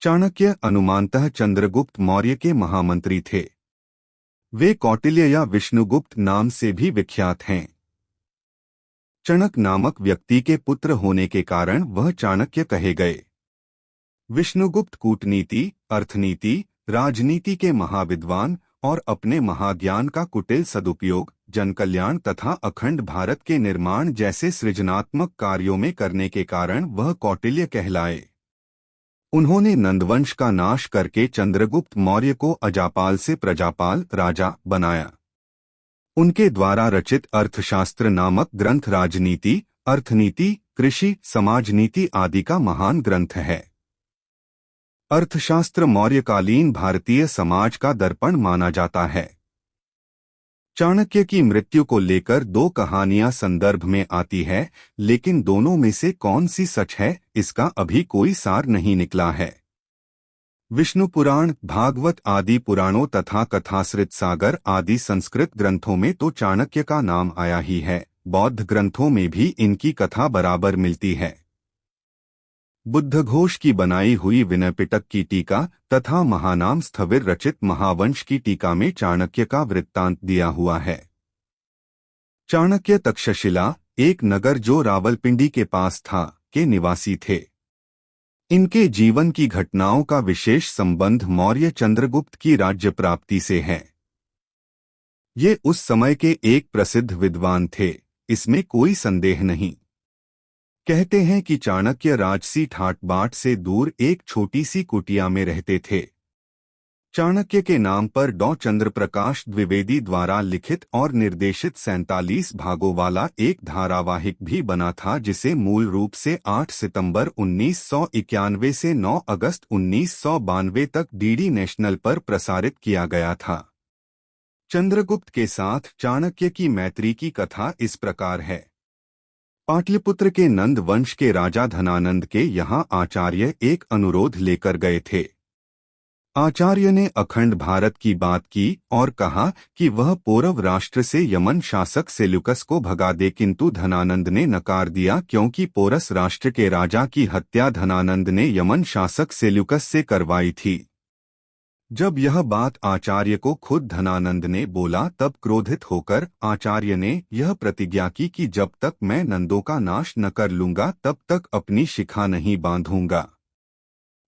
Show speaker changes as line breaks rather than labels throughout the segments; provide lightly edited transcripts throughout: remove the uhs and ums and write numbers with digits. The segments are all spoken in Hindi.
चाणक्य अनुमानतः चंद्रगुप्त मौर्य के महामंत्री थे। वे कौटिल्य या विष्णुगुप्त नाम से भी विख्यात हैं। चणक नामक व्यक्ति के पुत्र होने के कारण वह चाणक्य कहे गए। विष्णुगुप्त कूटनीति, अर्थनीति, राजनीति के महाविद्वान और अपने महाज्ञान का कुटिल सदुपयोग जनकल्याण तथा अखंड भारत के निर्माण जैसे सृजनात्मक कार्यों में करने के कारण वह कौटिल्य कहलाए। उन्होंने नंदवंश का नाश करके चंद्रगुप्त मौर्य को अजापाल से प्रजापाल राजा बनाया। उनके द्वारा रचित अर्थशास्त्र नामक ग्रंथ राजनीति, अर्थनीति, कृषि, समाजनीति आदि का महान ग्रंथ है। अर्थशास्त्र मौर्यकालीन भारतीय समाज का दर्पण माना जाता है। चाणक्य की मृत्यु को लेकर दो कहानियां संदर्भ में आती है, लेकिन दोनों में से कौन सी सच है, इसका अभी कोई सार नहीं निकला है। विष्णु पुराण, भागवत आदि पुराणों तथा कथासृत सागर आदि संस्कृत ग्रंथों में तो चाणक्य का नाम आया ही है। बौद्ध ग्रंथों में भी इनकी कथा बराबर मिलती है। बुद्धघोष की बनाई हुई विनय पिटक की टीका तथा महानाम स्थविर रचित महावंश की टीका में चाणक्य का वृत्तांत दिया हुआ है। चाणक्य तक्षशिला, एक नगर जो रावलपिंडी के पास था, के निवासी थे। इनके जीवन की घटनाओं का विशेष संबंध मौर्य चंद्रगुप्त की राज्य प्राप्ति से है। ये उस समय के एक प्रसिद्ध विद्वान थे, इसमें कोई संदेह नहीं। कहते हैं कि चाणक्य राजसी ठाट बाट से दूर एक छोटी सी कुटिया में रहते थे। चाणक्य के नाम पर डॉ चंद्रप्रकाश द्विवेदी द्वारा लिखित और निर्देशित 47 भागों वाला एक धारावाहिक भी बना था, जिसे मूल रूप से 8 सितंबर 1991 से 9 अगस्त 1992 तक डीडी नेशनल पर प्रसारित किया गया था। चंद्रगुप्त के साथ चाणक्य की मैत्री की कथा इस प्रकार है। पाटलिपुत्र के नंद वंश के राजा धनानंद के यहाँ आचार्य एक अनुरोध लेकर गए थे। आचार्य ने अखंड भारत की बात की और कहा कि वह पौरव राष्ट्र से यमन शासक सेल्यूकस को भगा दे, किंतु धनानंद ने नकार दिया, क्योंकि पोरस राष्ट्र के राजा की हत्या धनानंद ने यमन शासक सेल्यूकस से करवाई थी। जब यह बात आचार्य को खुद धनानंद ने बोला, तब क्रोधित होकर आचार्य ने यह प्रतिज्ञा की कि जब तक मैं नंदों का नाश न कर लूंगा तब तक अपनी शिखा नहीं बांधूंगा।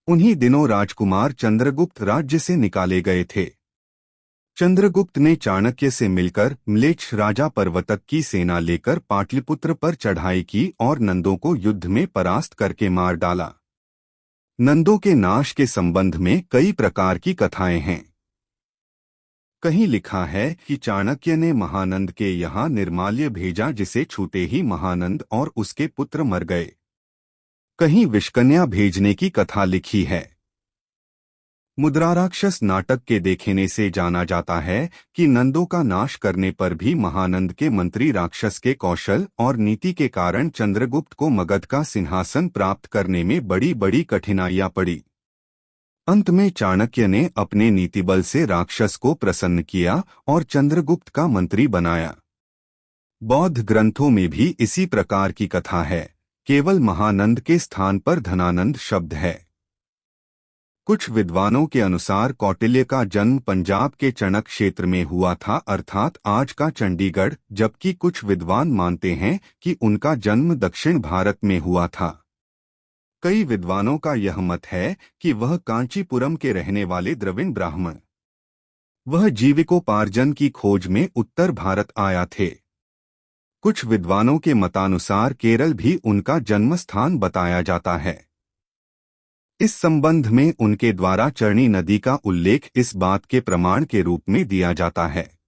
उन्हीं दिनों राजकुमार चंद्रगुप्त राज्य से निकाले गए थे। चंद्रगुप्त ने चाणक्य से मिलकर म्लेच्छ राजा परवतक की सेना लेकर पाटलिपुत्र पर चढ़ाई की और नंदों को युद्ध में परास्त करके मार डाला। नंदों के नाश के संबंध में कई प्रकार की कथाएं हैं। कहीं लिखा है कि चाणक्य ने महानंद के यहाँ निर्माल्य भेजा, जिसे छूते ही महानंद और उसके पुत्र मर गए। कहीं विषकन्या भेजने की कथा लिखी है। मुद्राराक्षस नाटक के देखने से जाना जाता है कि नंदों का नाश करने पर भी महानंद के मंत्री राक्षस के कौशल और नीति के कारण चंद्रगुप्त को मगध का सिंहासन प्राप्त करने में बड़ी बड़ी कठिनाइयां पड़ी। अंत में चाणक्य ने अपने नीतिबल से राक्षस को प्रसन्न किया और चंद्रगुप्त का मंत्री बनाया। बौद्ध ग्रंथों में भी इसी प्रकार की कथा है, केवल महानंद के स्थान पर धनानंद शब्द है। कुछ विद्वानों के अनुसार कौटिल्य का जन्म पंजाब के चणक क्षेत्र में हुआ था, अर्थात आज का चंडीगढ़, जबकि कुछ विद्वान मानते हैं कि उनका जन्म दक्षिण भारत में हुआ था। कई विद्वानों का यह मत है कि वह कांचीपुरम के रहने वाले द्रविड़ ब्राह्मण, वह जीविकोपार्जन की खोज में उत्तर भारत आया थे। कुछ विद्वानों के मतानुसार केरल भी उनका जन्मस्थान बताया जाता है। इस संबंध में उनके द्वारा चरणी नदी का उल्लेख इस बात के प्रमाण के रूप में दिया जाता है।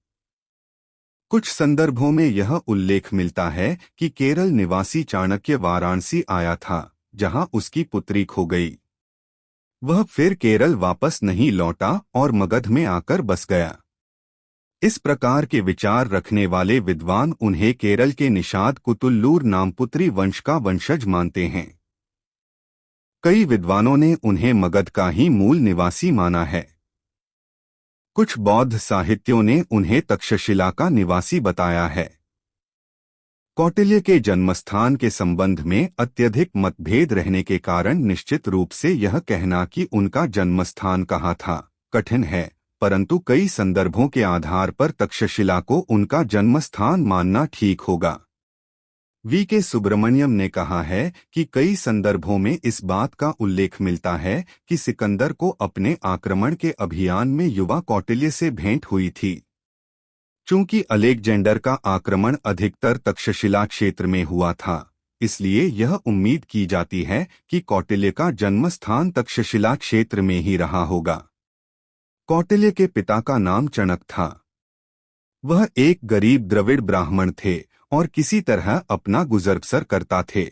कुछ संदर्भों में यह उल्लेख मिलता है कि केरल निवासी चाणक्य वाराणसी आया था, जहां उसकी पुत्री खो गई। वह फिर केरल वापस नहीं लौटा और मगध में आकर बस गया। इस प्रकार के विचार रखने वाले विद्वान उन्हें केरल के निषाद कुतुल्लूर नामपुत्री वंश का वंशज मानते हैं। कई विद्वानों ने उन्हें मगध का ही मूल निवासी माना है। कुछ बौद्ध साहित्यों ने उन्हें तक्षशिला का निवासी बताया है। कौटिल्य के जन्मस्थान के संबंध में अत्यधिक मतभेद रहने के कारण निश्चित रूप से यह कहना कि उनका जन्मस्थान कहाँ था कठिन है, परंतु कई संदर्भों के आधार पर तक्षशिला को उनका जन्मस्थान मानना ठीक होगा। वी. के. सुब्रमण्यम ने कहा है कि कई संदर्भों में इस बात का उल्लेख मिलता है कि सिकंदर को अपने आक्रमण के अभियान में युवा कौटिल्य से भेंट हुई थी। चूंकि अलेक्जेंडर का आक्रमण अधिकतर तक्षशिला क्षेत्र में हुआ था, इसलिए यह उम्मीद की जाती है कि कौटिल्य का जन्मस्थान तक्षशिला क्षेत्र में ही रहा होगा। कौटिल्य के पिता का नाम चणक था। वह एक गरीब द्रविड़ ब्राह्मण थे और किसी तरह अपना गुजर बसर करता थे।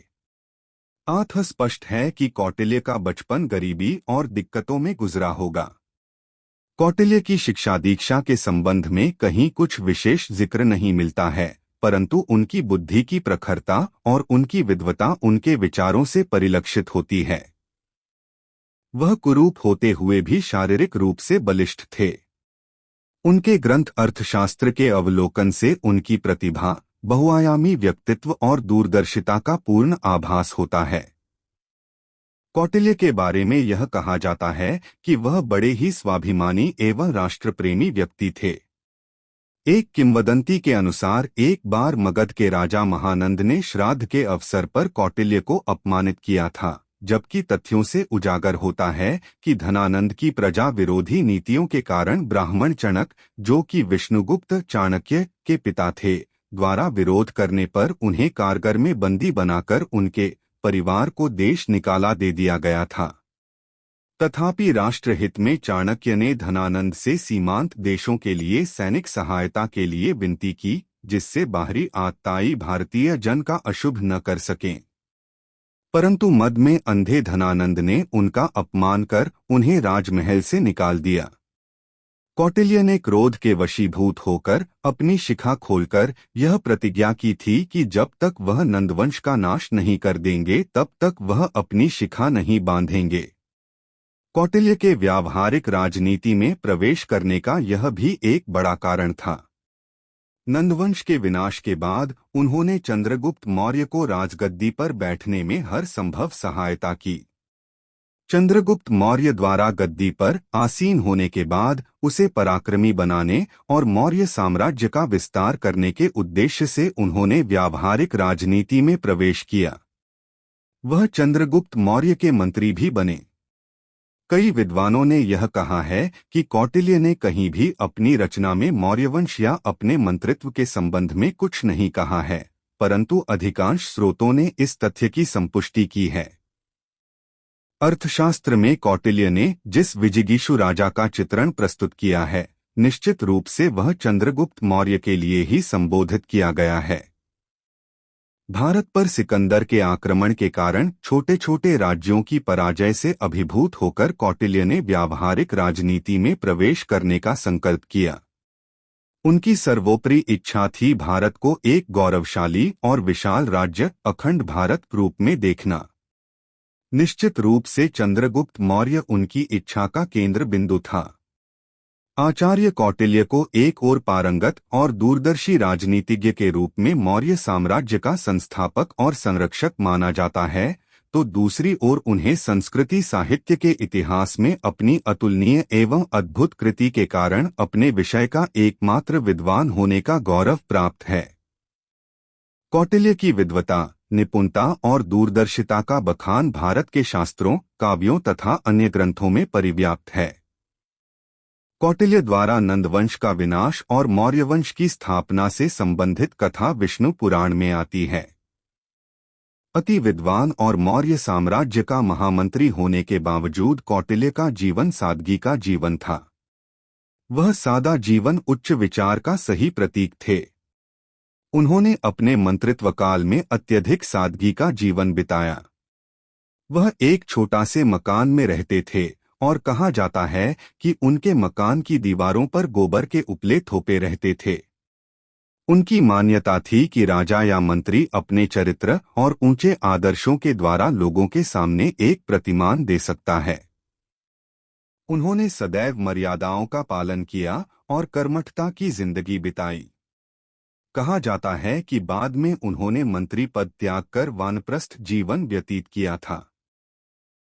अतः स्पष्ट है कि कौटिल्य का बचपन गरीबी और दिक्कतों में गुजरा होगा। कौटिल्य की शिक्षा दीक्षा के संबंध में कहीं कुछ विशेष जिक्र नहीं मिलता है, परंतु उनकी बुद्धि की प्रखरता और उनकी विद्वता उनके विचारों से परिलक्षित होती है। वह कुरूप होते हुए भी शारीरिक रूप से बलिष्ठ थे। उनके ग्रंथ अर्थशास्त्र के अवलोकन से उनकी प्रतिभा, बहुआयामी व्यक्तित्व और दूरदर्शिता का पूर्ण आभास होता है। कौटिल्य के बारे में यह कहा जाता है कि वह बड़े ही स्वाभिमानी एवं राष्ट्रप्रेमी व्यक्ति थे। एक किंवदंती के अनुसार एक बार मगध के राजा महानंद ने श्राद्ध के अवसर पर कौटिल्य को अपमानित किया था, जबकि तथ्यों से उजागर होता है कि धनानंद की प्रजा विरोधी नीतियों के कारण ब्राह्मण चणक, जो कि विष्णुगुप्त चाणक्य के पिता थे, द्वारा विरोध करने पर उन्हें कारगर में बंदी बनाकर उनके परिवार को देश निकाला दे दिया गया था। तथापि राष्ट्रहित में चाणक्य ने धनानंद से सीमांत देशों के लिए सैनिक सहायता के लिए विनती की, जिससे बाहरी आतताई भारतीय जन का अशुभ न कर सकें। परंतु मद में अंधे धनानंद ने उनका अपमान कर उन्हें राजमहल से निकाल दिया। कौटिल्य ने क्रोध के वशीभूत होकर अपनी शिखा खोलकर यह प्रतिज्ञा की थी कि जब तक वह नंदवंश का नाश नहीं कर देंगे तब तक वह अपनी शिखा नहीं बांधेंगे। कौटिल्य के व्यावहारिक राजनीति में प्रवेश करने का यह भी एक बड़ा कारण था। नंदवंश के विनाश के बाद उन्होंने चंद्रगुप्त मौर्य को राजगद्दी पर बैठने में हर संभव सहायता की। चंद्रगुप्त मौर्य द्वारा गद्दी पर आसीन होने के बाद उसे पराक्रमी बनाने और मौर्य साम्राज्य का विस्तार करने के उद्देश्य से उन्होंने व्यावहारिक राजनीति में प्रवेश किया। वह चंद्रगुप्त मौर्य के मंत्री भी बने। कई विद्वानों ने यह कहा है कि कौटिल्य ने कहीं भी अपनी रचना में मौर्यवंश या अपने मंत्रित्व के संबंध में कुछ नहीं कहा है, परंतु अधिकांश स्रोतों ने इस तथ्य की संपुष्टि की है। अर्थशास्त्र में कौटिल्य ने जिस विजिगीषु राजा का चित्रण प्रस्तुत किया है, निश्चित रूप से वह चंद्रगुप्त मौर्य के लिए ही संबोधित किया गया है। भारत पर सिकंदर के आक्रमण के कारण छोटे छोटे राज्यों की पराजय से अभिभूत होकर कौटिल्य ने व्यावहारिक राजनीति में प्रवेश करने का संकल्प किया। उनकी सर्वोपरि इच्छा थी भारत को एक गौरवशाली और विशाल राज्य अखंड भारत रूप में देखना। निश्चित रूप से चंद्रगुप्त मौर्य उनकी इच्छा का केंद्र बिंदु था। आचार्य कौटिल्य को एक ओर पारंगत और दूरदर्शी राजनीतिज्ञ के रूप में मौर्य साम्राज्य का संस्थापक और संरक्षक माना जाता है, तो दूसरी ओर उन्हें संस्कृति साहित्य के इतिहास में अपनी अतुलनीय एवं अद्भुत कृति के कारण अपने विषय का एकमात्र विद्वान होने का गौरव प्राप्त है। कौटिल्य की विद्वता, निपुणता और दूरदर्शिता का बखान भारत के शास्त्रों, काव्यों तथा अन्य ग्रंथों में परिव्याप्त है। कौटिल्य द्वारा नंदवंश का विनाश और मौर्यवंश की स्थापना से संबंधित कथा विष्णु पुराण में आती है। अति विद्वान और मौर्य साम्राज्य का महामंत्री होने के बावजूद कौटिल्य का जीवन सादगी का जीवन था। वह सादा जीवन उच्च विचार का सही प्रतीक थे। उन्होंने अपने मंत्रित्व काल में अत्यधिक सादगी का जीवन बिताया। वह एक छोटा से मकान में रहते थे और कहा जाता है कि उनके मकान की दीवारों पर गोबर के उपले थोपे रहते थे। उनकी मान्यता थी कि राजा या मंत्री अपने चरित्र और ऊंचे आदर्शों के द्वारा लोगों के सामने एक प्रतिमान दे सकता है। उन्होंने सदैव मर्यादाओं का पालन किया और कर्मठता की जिंदगी बिताई। कहा जाता है कि बाद में उन्होंने मंत्री पद त्याग कर वानप्रस्थ जीवन व्यतीत किया था।